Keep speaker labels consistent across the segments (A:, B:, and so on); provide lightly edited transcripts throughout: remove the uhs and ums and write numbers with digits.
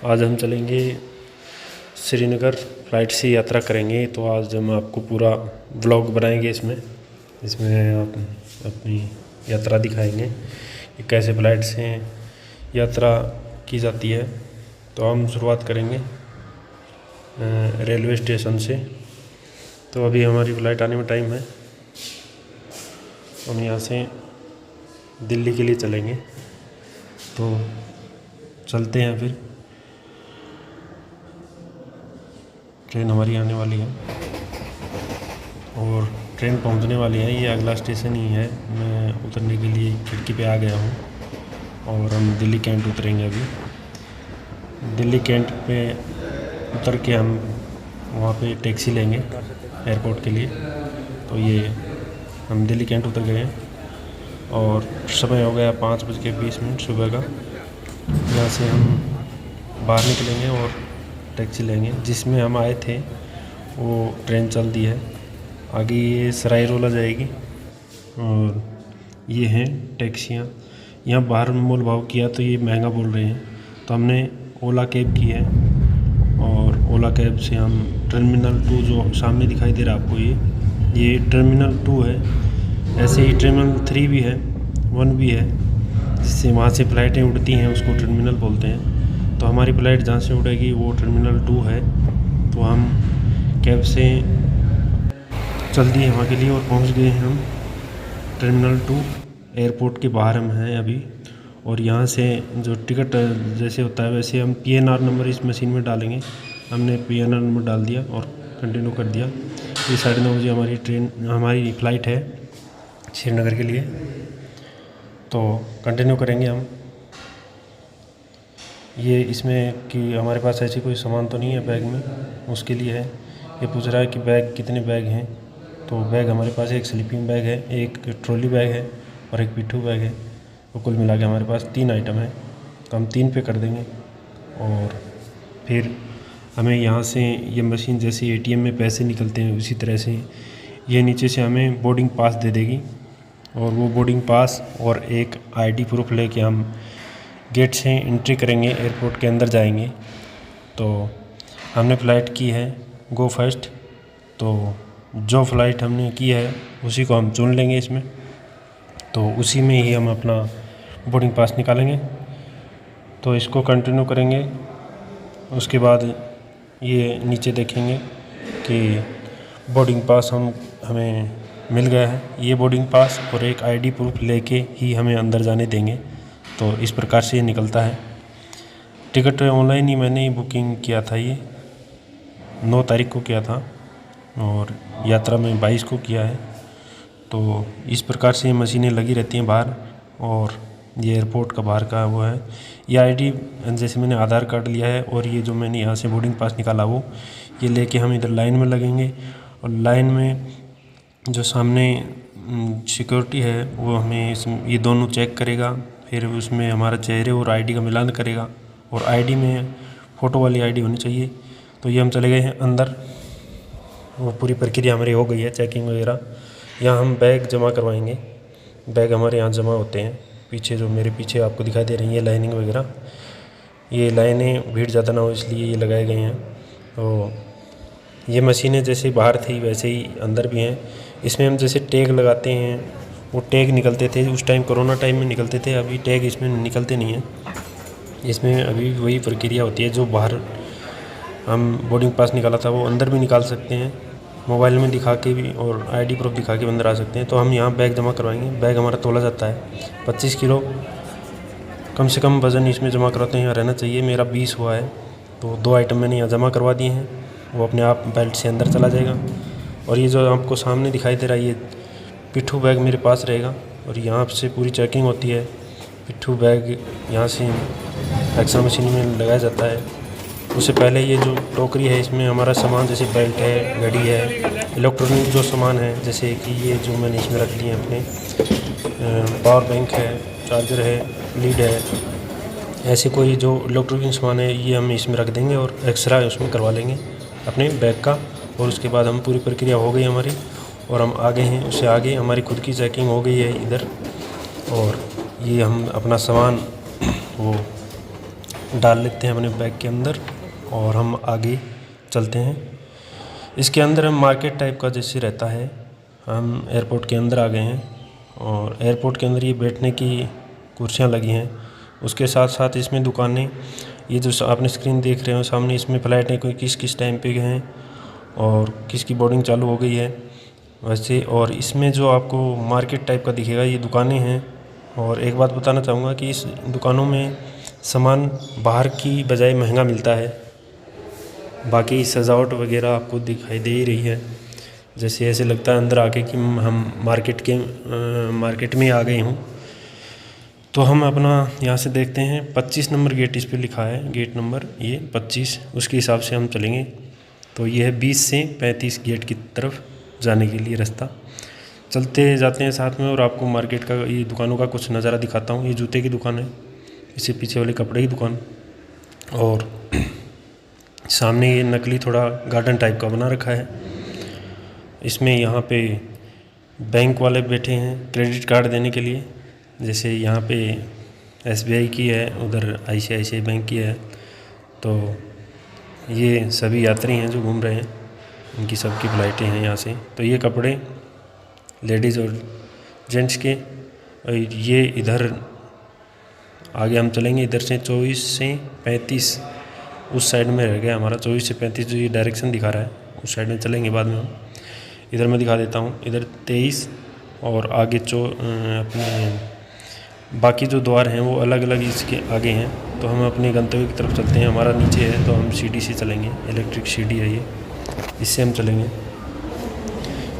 A: आज हम चलेंगे श्रीनगर, फ़्लाइट से यात्रा करेंगे। तो आज हम आपको पूरा व्लॉग बनाएंगे। इसमें आप अपनी यात्रा दिखाएंगे कि कैसे फ़्लाइट से यात्रा की जाती है। तो हम शुरुआत करेंगे रेलवे स्टेशन से। तो अभी हमारी फ़्लाइट आने में टाइम है। हम यहाँ से दिल्ली के लिए चलेंगे। तो चलते हैं फिर। ट्रेन हमारी आने वाली है और ट्रेन पहुंचने वाली है। ये अगला स्टेशन ही है। मैं उतरने के लिए खिड़की पे आ गया हूँ और हम दिल्ली कैंट उतरेंगे। अभी दिल्ली कैंट पे उतर के हम वहाँ पे टैक्सी लेंगे एयरपोर्ट के लिए। तो ये हम दिल्ली कैंट उतर गए हैं और समय हो गया 5:20 सुबह का। यहाँ से हम बाहर निकलेंगे और टैक्सी लेंगे। जिसमें हम आए थे वो ट्रेन चल दी है। आगे ये सराय रोला जाएगी और ये हैं टैक्सियाँ। यहाँ बाहर मोल भाव किया तो ये महंगा बोल रहे हैं। तो हमने ओला कैब की है और ओला कैब से हम टर्मिनल 2 जो सामने दिखाई दे रहा है आपको, ये टर्मिनल 2 है। ऐसे ही टर्मिनल 3 भी है, 1 भी है, जिससे वहाँ से फ़्लाइटें उड़ती हैं, उसको टर्मिनल बोलते हैं। तो हमारी फ़्लाइट जहाँ से उड़ेगी वो टर्मिनल 2 है। तो हम कैब से चल दिए वहाँ के लिए और पहुँच गए हैं हम टर्मिनल 2। एयरपोर्ट के बाहर हम हैं अभी। और यहाँ से जो टिकट जैसे होता है वैसे हम PNR नंबर इस मशीन में डालेंगे। हमने PNR नंबर डाल दिया और कंटिन्यू कर दिया। ये 9:30 बजे हमारी फ़्लाइट है श्रीनगर के लिए। तो कंटिन्यू करेंगे हम। ये इसमें कि हमारे पास ऐसी कोई सामान तो नहीं है बैग में, उसके लिए है। ये पूछ रहा है कि बैग कितने बैग हैं। तो बैग हमारे पास एक स्लीपिंग बैग है, एक ट्रॉली बैग है और एक पिट्ठू बैग है। तो कुल मिला के हमारे पास 3 आइटम है। तो हम 3 पे कर देंगे। और फिर हमें यहाँ से ये मशीन जैसे ATM में पैसे निकलते हैं उसी तरह से ये नीचे से हमें बोर्डिंग पास दे देगी। और वो बोर्डिंग पास और एक ID प्रूफ लेके हम गेट से एंट्री करेंगे, एयरपोर्ट के अंदर जाएंगे। तो हमने फ़्लाइट की है गो फर्स्ट। तो जो फ़्लाइट हमने की है उसी को हम चुन लेंगे इसमें। तो उसी में ही हम अपना बोर्डिंग पास निकालेंगे। तो इसको कंटिन्यू करेंगे। उसके बाद ये नीचे देखेंगे कि बोर्डिंग पास हमें मिल गया है। ये बोर्डिंग पास और एक ID प्रूफ लेके ही हमें अंदर जाने देंगे। तो इस प्रकार से ये निकलता है। टिकट ऑनलाइन ही मैंने बुकिंग किया था। ये 9 तारीख को किया था और यात्रा में 22 को किया है। तो इस प्रकार से ये मशीनें लगी रहती हैं बाहर। और ये एयरपोर्ट का बाहर का वो है। ये ID जैसे मैंने आधार कार्ड लिया है और ये जो मैंने यहाँ से बोर्डिंग पास निकाला वो ये लेके हम इधर लाइन में लगेंगे। और लाइन में जो सामने सिक्योरिटी है वो हमें ये दोनों चेक करेगा। फिर उसमें हमारा चेहरे और ID का मिलान करेगा। और ID में फ़ोटो वाली ID होनी चाहिए। तो ये हम चले गए हैं अंदर। वो पूरी प्रक्रिया हमारी हो गई है, चेकिंग वगैरह। यहाँ हम बैग जमा करवाएंगे। बैग हमारे यहाँ जमा होते हैं। पीछे जो मेरे पीछे आपको दिखाई दे रही है लाइनिंग वगैरह, ये लाइनें भीड़ ज़्यादा ना हो इसलिए ये लगाए गए हैं। तो ये मशीनें जैसे बाहर थी वैसे ही अंदर भी हैं। इसमें हम जैसे टैग लगाते हैं, वो टैग निकलते थे उस टाइम, कोरोना टाइम में निकलते थे। अभी टैग इसमें निकलते नहीं हैं। इसमें अभी वही प्रक्रिया होती है जो बाहर हम बोर्डिंग पास निकाला था वो अंदर भी निकाल सकते हैं, मोबाइल में दिखा के भी और ID प्रूफ दिखा के अंदर आ सकते हैं। तो हम यहाँ बैग जमा करवाएंगे। बैग हमारा तोला जाता है 25 किलो कम से कम वज़न इसमें जमा कराते हैं यहाँ रहना चाहिए। मेरा 20 हुआ है। तो 2 आइटम मैंने यहाँ जमा करवा दिए हैं। वो अपने आप बेल्ट से अंदर चला जाएगा। और ये जो आपको सामने दिखाई दे रहा है ये पिट्ठू बैग मेरे पास रहेगा। और यहाँ से पूरी चेकिंग होती है। पिट्ठू बैग यहाँ से एक्स-रे मशीन में लगाया जाता है। उससे पहले ये जो टोकरी है इसमें हमारा सामान जैसे बेल्ट है, घड़ी है, इलेक्ट्रॉनिक जो सामान है जैसे कि ये जो मैंने इसमें रख लिए हैं अपने, पावर बैंक है, चार्जर है, लीड है, ऐसे कोई जो इलेक्ट्रॉनिक सामान है ये हम इसमें रख देंगे और एक्सरा उसमें करवा लेंगे अपने बैग का। और उसके बाद हम पूरी प्रक्रिया हो गई हमारी और हम आगे हैं। उससे आगे हमारी खुद की चेकिंग हो गई है इधर। और ये हम अपना सामान वो डाल लेते हैं अपने बैग के अंदर और हम आगे चलते हैं। इसके अंदर हम मार्केट टाइप का जैसे रहता है, हम एयरपोर्ट के अंदर आ गए हैं और एयरपोर्ट के अंदर ये बैठने की कुर्सियाँ लगी हैं। उसके साथ साथ इसमें दुकानें, ये जो आपने स्क्रीन देख रहे हो सामने, इसमें फ़्लाइटें कोई किस किस टाइम पे हैं और किसकी बोर्डिंग चालू हो गई है वैसे। और इसमें जो आपको मार्केट टाइप का दिखेगा ये दुकानें हैं। और एक बात बताना चाहूँगा कि इस दुकानों में सामान बाहर की बजाय महंगा मिलता है। बाकी सजावट वगैरह आपको दिखाई दे ही रही है, जैसे ऐसे लगता है अंदर आके कि हम मार्केट में आ गए हूँ। तो हम अपना यहाँ से देखते हैं 25 नंबर गेट, इस पे लिखा है गेट नंबर ये 25, उसके हिसाब से हम चलेंगे। तो ये है 20 से 35 गेट की तरफ जाने के लिए रास्ता। चलते जाते हैं साथ में और आपको मार्केट का, ये दुकानों का कुछ नज़ारा दिखाता हूँ। ये जूते की दुकान है, इससे पीछे वाली कपड़े की दुकान, और सामने ये नकली थोड़ा गार्डन टाइप का बना रखा है। इसमें यहाँ पे बैंक वाले बैठे हैं क्रेडिट कार्ड देने के लिए, जैसे यहाँ पे SBI की है, उधर ICICI बैंक की है। तो ये सभी यात्री हैं जो घूम रहे हैं, उनकी सबकी फ़्लाइटें हैं यहाँ से। तो ये कपड़े लेडीज़ और जेंट्स के, और ये इधर आगे हम चलेंगे, इधर से 24 से 35 उस साइड में रह गया हमारा। 24 से 35 जो ये डायरेक्शन दिखा रहा है उस साइड में चलेंगे बाद में हम। इधर मैं दिखा देता हूँ, इधर 23 और आगे अपने बाकी जो द्वार हैं वो अलग अलग इसके आगे हैं। तो हम अपने गंतव्य की तरफ चलते हैं। हमारा नीचे है तो हम सीढ़ी से चलेंगे, इलेक्ट्रिक सीढ़ी है ये, इससे हम चलेंगे।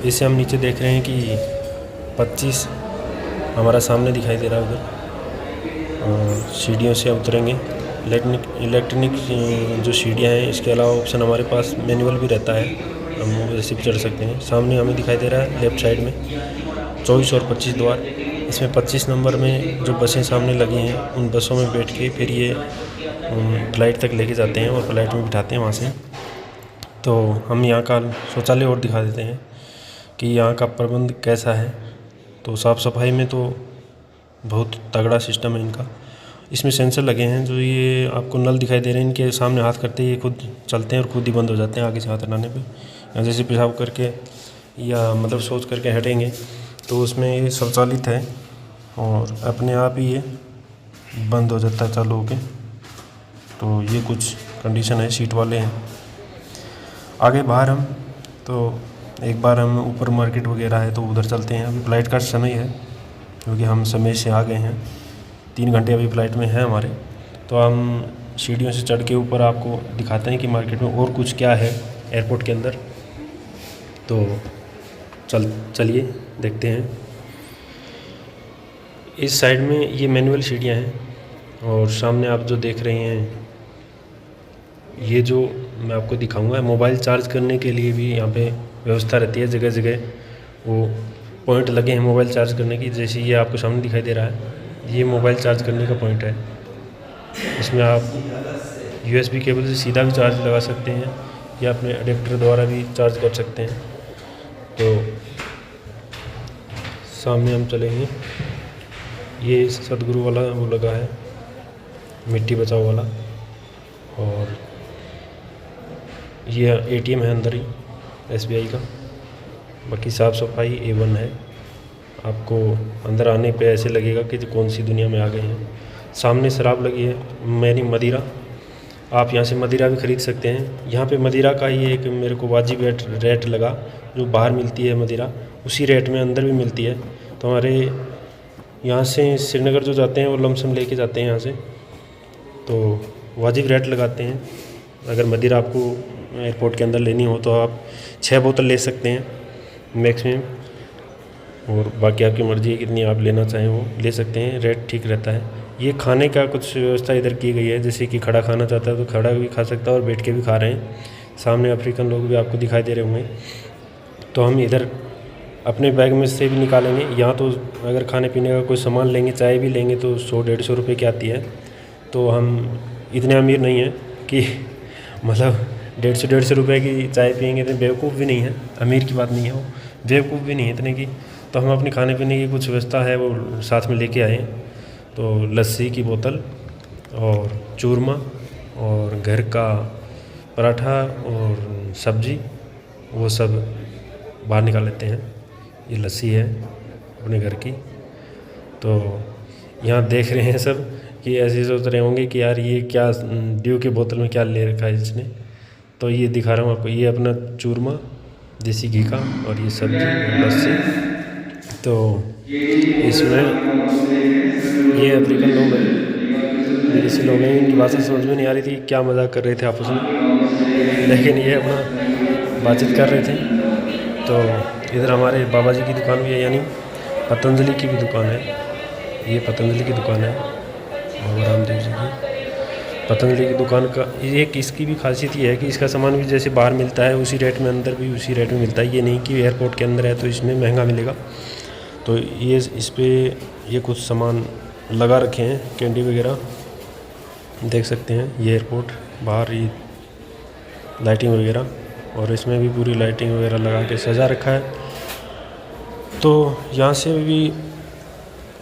A: इससे हम नीचे देख रहे हैं कि 25 हमारा सामने दिखाई दे रहा है उधर, और सीढ़ियों से उतरेंगे। इलेक्ट्रॉनिक जो सीढ़ियाँ हैं, इसके अलावा ऑप्शन हमारे पास मैनुअल भी रहता है, हम वैसे भी चढ़ सकते हैं। सामने हमें दिखाई दे रहा है लेफ़्ट साइड में 24 और 25 द्वार। इसमें 25 नंबर में जो बसें सामने लगी हैं उन बसों में बैठ के फिर ये फ़्लाइट तक लेके जाते हैं और फ़्लाइट में बिठाते हैं वहाँ से। तो हम यहाँ का शौचालय और दिखा देते हैं कि यहाँ का प्रबंध कैसा है। तो साफ़ सफाई में तो बहुत तगड़ा सिस्टम है इनका। इसमें सेंसर लगे हैं, जो ये आपको नल दिखाई दे रहे हैं, इनके सामने हाथ करते ही ये खुद चलते हैं और खुद ही बंद हो जाते हैं आगे से हाथ हटाने पे। या जैसे पेशाब करके या मतलब शौच करके हटेंगे तो उसमें ये स्वचालित है और अपने आप ही ये बंद हो जाता है चालू होके। तो ये कुछ कंडीशन है, सीट वाले हैं। आगे बाहर हम तो एक बार हम ऊपर मार्केट वगैरह है तो उधर चलते हैं। अभी फ़्लाइट का समय है क्योंकि हम समय से आ गए हैं, 3 घंटे अभी फ़्लाइट में है हमारे। तो हम सीढ़ियों से चढ़ के ऊपर आपको दिखाते हैं कि मार्केट में और कुछ क्या है एयरपोर्ट के अंदर। तो चलिए देखते हैं। इस साइड में ये मैनुअल सीढ़ियाँ हैं और सामने आप जो देख रहे हैं ये जो मैं आपको दिखाऊंगा, मोबाइल चार्ज करने के लिए भी यहाँ पे व्यवस्था रहती है। जगह जगह वो पॉइंट लगे हैं मोबाइल चार्ज करने की। जैसे ये आपको सामने दिखाई दे रहा है, ये मोबाइल चार्ज करने का पॉइंट है। इसमें आप USB केबल से सीधा भी चार्ज लगा सकते हैं या अपने अडेप्टर द्वारा भी चार्ज कर सकते हैं। तो सामने हम चलेंगे, ये सदगुरु वाला वो लगा है, मिट्टी बचाओ वाला, और ये ATM है अंदर ही SBI का। बाकी साफ़ सफाई A1 है। आपको अंदर आने पे ऐसे लगेगा कि कौन सी दुनिया में आ गए हैं। सामने शराब लगी है, मैंने मदिरा, आप यहाँ से मदिरा भी ख़रीद सकते हैं। यहाँ पे मदिरा का ही एक मेरे को वाजिब रेट लगा, जो बाहर मिलती है मदिरा उसी रेट में अंदर भी मिलती है। तो हमारे यहाँ से श्रीनगर जो जाते हैं वो लमसम लेके जाते हैं यहाँ से, तो वाजिब रेट लगाते हैं। अगर मदिरा आपको एयरपोर्ट के अंदर लेनी हो तो आप 6 बोतल ले सकते हैं मैक्सिमम, और बाकी आपकी मर्ज़ी है कितनी आप लेना चाहें वो ले सकते हैं, रेट ठीक रहता है। ये खाने का कुछ व्यवस्था इधर की गई है, जैसे कि खड़ा खाना चाहता है तो खड़ा भी खा सकता है और बैठ के भी खा रहे हैं। सामने अफ्रीकन लोग भी आपको दिखाई दे रहे होंगे। तो हम इधर अपने बैग में से भी निकालेंगे। यहाँ तो अगर खाने पीने का कोई सामान लेंगे, चाय भी लेंगे तो 100-150 रुपये की आती है। तो हम इतने अमीर नहीं हैं कि मतलब 150 रुपये की चाय पियेंगे। तो बेवकूफ़ भी नहीं है, अमीर की बात नहीं है वो, बेवकूफ़ भी नहीं है इतने की। तो हम अपने खाने पीने की कुछ व्यवस्था है वो साथ में लेके आए। तो लस्सी की बोतल और चूरमा और घर का पराठा और सब्जी वो सब बाहर निकाल लेते हैं। ये लस्सी है अपने घर की। तो यहाँ देख रहे हैं सब कि ऐसे सोच रहे होंगे कि यार ये क्या ड्यू की बोतल में क्या ले रखा है इसने। तो ये दिखा रहा हूँ आपको, ये अपना चूरमा देसी घी का और ये सब्जी और लस्सी। तो इसमें ये अफ्रीकन लोग हैं, विदेशी लोग हैं, इनकी भाषा समझ में नहीं आ रही थी, क्या मजाक कर रहे थे आपस में, लेकिन ये अपना बातचीत कर रहे थे। तो इधर हमारे बाबा जी की दुकान भी है, यानी पतंजलि की भी दुकान है। ये पतंजलि की दुकान है बाबा रामदेव जी की। पतंजलि की दुकान का एक इसकी भी खासियत ये है कि इसका सामान भी जैसे बाहर मिलता है उसी रेट में अंदर भी उसी रेट में मिलता है। ये नहीं कि एयरपोर्ट के अंदर है तो इसमें महंगा मिलेगा। तो ये इस पर ये कुछ सामान लगा रखे हैं, कैंडी वगैरह देख सकते हैं। ये एयरपोर्ट बाहर ये लाइटिंग वगैरह, और इसमें भी पूरी लाइटिंग वगैरह लगा के सजा रखा है। तो यहाँ से भी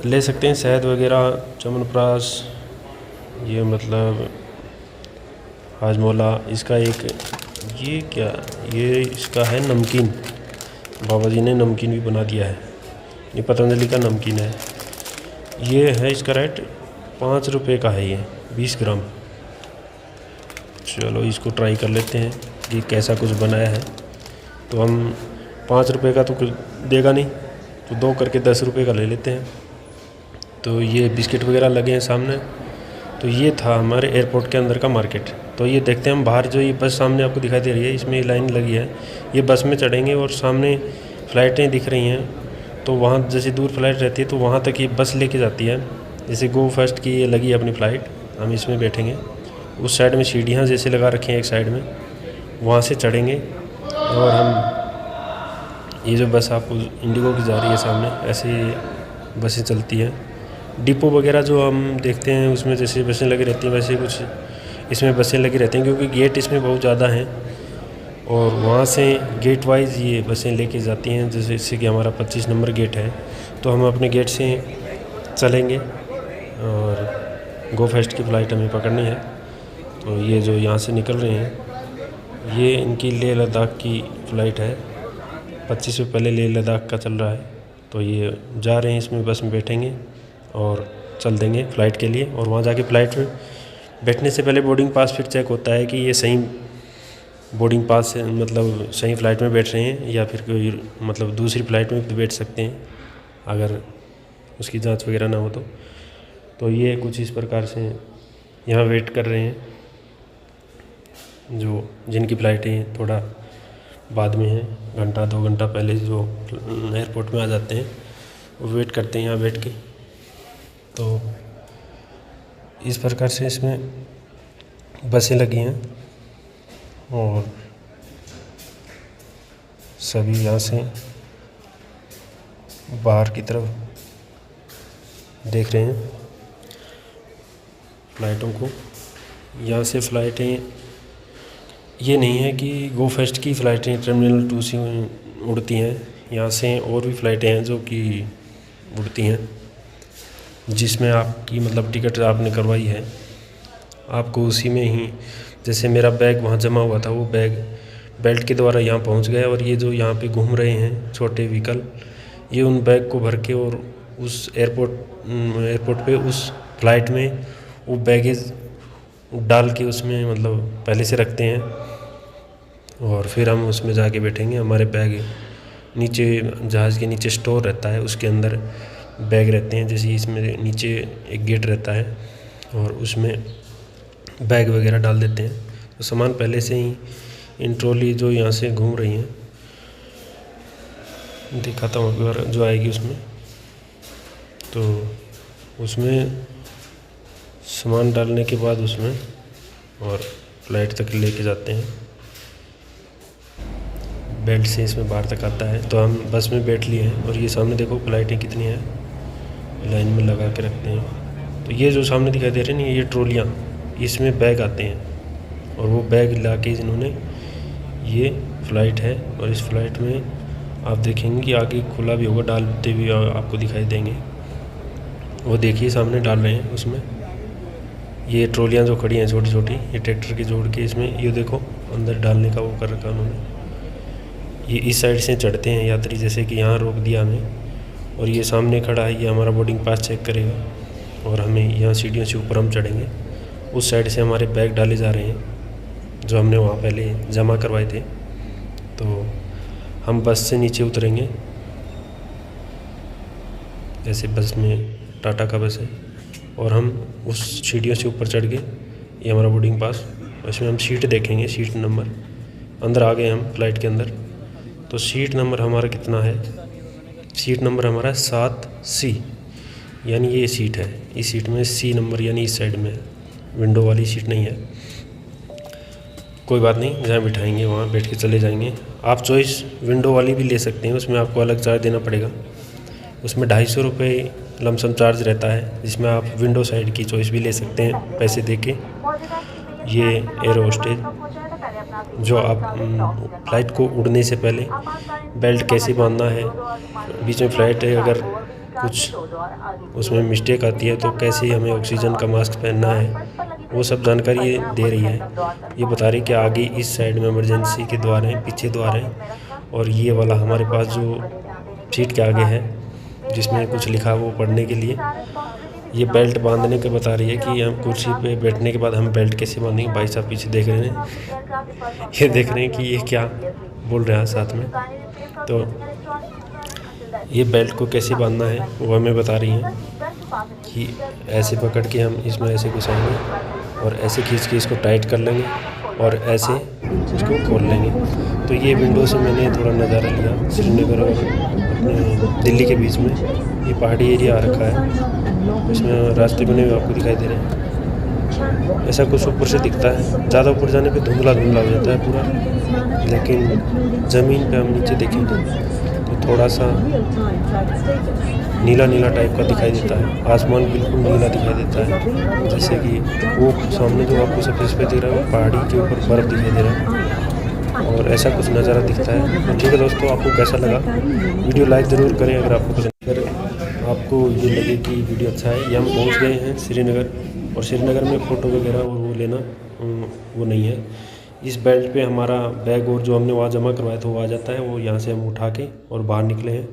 A: ले सकते हैं शहद वगैरह, च्यवनप्राश, ये मतलब हाजमोला। इसका एक ये क्या, ये इसका है नमकीन, बाबा जी ने नमकीन भी बना दिया है। ये पतंजलि का नमकीन है। ये है इसका रेट 5 रुपये का है, ये 20 ग्राम। चलो इसको ट्राई कर लेते हैं कि कैसा कुछ बनाया है। तो हम 5 रुपये का तो कुछ देगा नहीं, तो 2 करके 10 रुपये का ले लेते हैं। तो ये बिस्किट वगैरह लगे हैं सामने। तो ये था हमारे एयरपोर्ट के अंदर का मार्केट। तो ये देखते हैं हम बाहर, जो ये बस सामने आपको दिखाई दे रही है, इसमें लाइन लगी है। ये बस में चढ़ेंगे और सामने फ़्लाइटें दिख रही हैं। तो वहाँ जैसे दूर फ्लाइट रहती है तो वहाँ तक ये बस लेके जाती है। जैसे गो फर्स्ट की ये लगी है अपनी फ़्लाइट, हम इसमें बैठेंगे। उस साइड में सीढ़ियाँ जैसे लगा रखी हैं एक साइड में, वहाँ से चढ़ेंगे और हम ये जो बस आपको इंडिगो की जा रही है सामने, ऐसे बसें चलती हैं। डिपो वगैरह जो हम देखते हैं उसमें जैसे बसें लगी रहती हैं, वैसे कुछ इसमें बसें लगी रहती हैं, क्योंकि गेट इसमें बहुत ज़्यादा हैं और वहाँ से गेट वाइज ये बसें लेके जाती हैं। जैसे कि हमारा 25 नंबर गेट है, तो हम अपने गेट से चलेंगे और गो फेस्ट की फ़्लाइट हमें पकड़नी है। तो ये जो यहाँ से निकल रहे हैं, ये इनकी लेह लद्दाख की फ़्लाइट है। 25 से पहले लेह लद्दाख का चल रहा है। तो ये जा रहे हैं, इसमें बस में बैठेंगे और चल देंगे फ़्लाइट के लिए। और वहाँ जाके फ़्लाइट में बैठने से पहले बोर्डिंग पास फिर चेक होता है कि ये सही बोर्डिंग पास से, मतलब सही फ़्लाइट में बैठ रहे हैं या फिर कोई मतलब दूसरी फ़्लाइट में भी बैठ सकते हैं अगर उसकी जांच वगैरह ना हो तो। तो ये कुछ इस प्रकार से यहाँ वेट कर रहे हैं, जो जिनकी फ़्लाइटें थोड़ा बाद में हैं, घंटा 2 घंटा पहले जो एयरपोर्ट में आ जाते हैं, वो वेट करते हैं यहाँ बैठ के। तो इस प्रकार से इसमें बसें लगी हैं और सभी यहाँ से बाहर की तरफ देख रहे हैं फ़्लाइटों को। यहाँ से फ़्लाइटें ये नहीं है कि गो फेस्ट की फ़्लाइटें टर्मिनल 2 से उड़ती हैं, यहाँ से और भी फ़्लाइटें हैं जो कि उड़ती हैं, जिसमें आपकी मतलब टिकट आपने करवाई है, आपको उसी में ही, जैसे मेरा बैग वहाँ जमा हुआ था, वो बैग बेल्ट के द्वारा यहाँ पहुँच गया। और ये जो यहाँ पे घूम रहे हैं छोटे व्हीकल, ये उन बैग को भर के और उस एयरपोर्ट पे उस फ़्लाइट में वो बैगेज डाल के उसमें मतलब पहले से रखते हैं और फिर हम उसमें जाके बैठेंगे। हमारे बैग नीचे जहाज़ के नीचे स्टोर रहता है, उसके अंदर बैग रहते हैं। जैसे इसमें नीचे एक गेट रहता है और उसमें बैग वगैरह डाल देते हैं। तो सामान पहले से ही इन ट्रॉली जो यहाँ से घूम रही हैं, दिखाता हूँ अगर जो आएगी उसमें, तो उसमें सामान डालने के बाद उसमें और फ़्लाइट तक लेके जाते हैं। बेल्ट से इसमें बाहर तक आता है। तो हम बस में बैठ लिए हैं और ये सामने देखो फ़्लाइटें कितनी हैं, लाइन में लगा के रखते हैं। तो ये जो सामने दिखाई दे रही है ना, ये ट्रॉलियाँ, इसमें बैग आते हैं और वो बैग ला के इन्होंने, ये फ़्लाइट है और इस फ़्लाइट में आप देखेंगे कि आगे खुला भी होगा, डालते भी आपको दिखाई देंगे। वो देखिए सामने डाल रहे हैं उसमें। ये ट्रॉलियाँ जो खड़ी हैं छोटी छोटी, ये ट्रैक्टर की जोड़ के इसमें ये देखो अंदर डालने का वो कर रखा उन्होंने। ये इस साइड से चढ़ते हैं यात्री, जैसे कि यहाँ रोक दिया हमें, और ये सामने खड़ा है, ये हमारा बोर्डिंग पास चेक करेगा और हमें यहाँ सीढ़ियों से ऊपर हम चढ़ेंगे। उस साइड से हमारे बैग डाले जा रहे हैं जो हमने वहाँ पहले जमा करवाए थे। तो हम बस से नीचे उतरेंगे, जैसे बस में टाटा का बस है, और हम उस सीढ़ियों से ऊपर चढ़ के ये हमारा बोर्डिंग पास, इसमें हम सीट देखेंगे, सीट नंबर। अंदर आ गए हम फ्लाइट के अंदर। तो सीट नंबर हमारा कितना है? सीट नंबर हमारा 7C, यानी ये सीट है। इस सीट में C नंबर यानी इस साइड में है, विंडो वाली सीट नहीं है। कोई बात नहीं, जहाँ बिठाएंगे वहाँ बैठ के चले जाएंगे। आप चॉइस विंडो वाली भी ले सकते हैं, उसमें आपको अलग चार्ज देना पड़ेगा। उसमें 250 रुपये लमसम चार्ज रहता है, जिसमें आप विंडो साइड की चॉइस भी ले सकते हैं पैसे दे के। ये एयर होस्टेज, जो आप फ़्लाइट को उड़ने से पहले बेल्ट कैसे बांधना है, बीच में फ़्लाइट है अगर कुछ उसमें मिस्टेक आती है तो कैसे हमें ऑक्सीजन का मास्क पहनना है, वो सब जानकारी ये दे रही है। ये बता रही है कि आगे इस साइड में इमरजेंसी के द्वार हैं, पीछे द्वार हैं, और ये वाला हमारे पास जो सीट के आगे है जिसमें कुछ लिखा है वो पढ़ने के लिए। ये बेल्ट बांधने के बता रही है कि हम कुर्सी पे बैठने के बाद हम बेल्ट कैसे बांधेंगे। भाई साहब पीछे देख रहे हैं, ये देख रहे हैं कि ये क्या बोल रहे हैं साथ में। तो ये बेल्ट को कैसे बांधना है वो हमें बता रही हैं कि ऐसे पकड़ के हम इसमें ऐसे घुसाएंगे और ऐसे खींच के इसको टाइट कर लेंगे और ऐसे इसको खोल लेंगे। तो ये विंडो से मैंने थोड़ा नज़ारा लिया श्रीनगर और अपने दिल्ली के बीच में। ये पहाड़ी एरिया आ रखा है, इसमें रास्ते बने हुए आपको दिखाई दे रहे हैं। ऐसा कुछ ऊपर से दिखता है, ज़्यादा ऊपर जाने पे धुंधला धुंधला हो जाता है पूरा, लेकिन ज़मीन पे हम नीचे देखेंगे तो थोड़ा सा नीला नीला टाइप का दिखाई देता है। आसमान बिल्कुल नीला दिखाई देता है, जैसे कि वो सामने जो आपको सफ़ेद सफ़ेद दिख रहा है वो पहाड़ी के ऊपर बर्फ़ दिखाई दे रहा है, और ऐसा कुछ नज़ारा दिखता है। तो ठीक है दोस्तों, आपको कैसा लगा वीडियो लाइक ज़रूर करें अगर आपको पसंद। अगर आपको ये लगे कि वीडियो अच्छा है। ये हम पहुँच गए हैं श्रीनगर, और श्रीनगर में फ़ोटो वगैरह और वो लेना वो नहीं है। इस बेल्ट पे हमारा बैग और जो हमने वहाँ जमा करवाया था वो आ जाता है, वो यहाँ से हम उठा के और बाहर निकले हैं।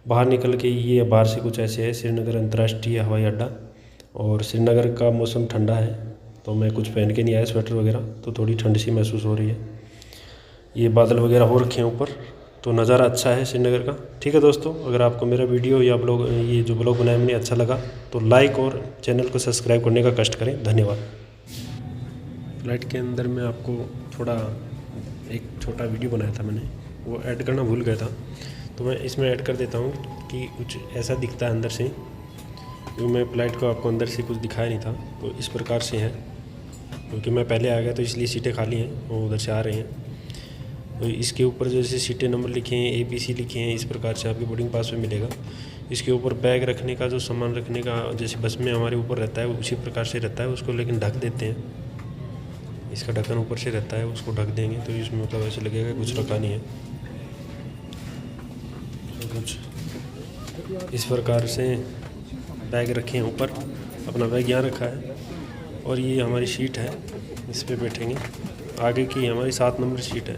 A: बाहर निकल के ये बाहर से कुछ ऐसे है श्रीनगर अंतर्राष्ट्रीय हवाई अड्डा, और श्रीनगर का मौसम ठंडा है तो मैं कुछ पहन के नहीं आया स्वेटर वगैरह, तो थोड़ी ठंड सी महसूस हो रही है। ये बादल वगैरह हो रखे हैं ऊपर, तो नज़ारा अच्छा है श्रीनगर का। ठीक है दोस्तों, अगर आपको मेरा वीडियो या ब्लॉग, ये जो ब्लॉग बनाया मैंने अच्छा लगा तो लाइक और चैनल को सब्सक्राइब करने का कष्ट करें। धन्यवाद। फ्लाइट के अंदर मैं आपको थोड़ा एक छोटा वीडियो बनाया था मैंने, वो ऐड करना भूल गया था, तो मैं इसमें ऐड कर देता हूँ कि कुछ ऐसा दिखता है अंदर से। जो मैं फ्लाइट को आपको अंदर से कुछ दिखाया नहीं था, तो इस प्रकार से है, क्योंकि मैं पहले आ गया तो इसलिए सीटें खाली हैं, वो उधर से आ रहे हैं। तो इसके ऊपर जैसे सीटें नंबर लिखे हैं, ABC लिखे हैं, इस प्रकार से आपके बोर्डिंग पास में मिलेगा। इसके ऊपर बैग रखने का, जो सामान रखने का जैसे बस में हमारे ऊपर रहता है उसी प्रकार से रहता है, उसको लेकिन ढक देते हैं। इसका ढक्कन ऊपर से रहता है, उसको ढक देंगे तो इसमें मतलब ऐसे लगेगा कुछ रखा नहीं है। तो कुछ इस प्रकार से बैग रखे हैं ऊपर, अपना बैग यहाँ रखा है, और ये हमारी सीट है, इस पर बैठेंगे। आगे की हमारी 7 नंबर सीट है।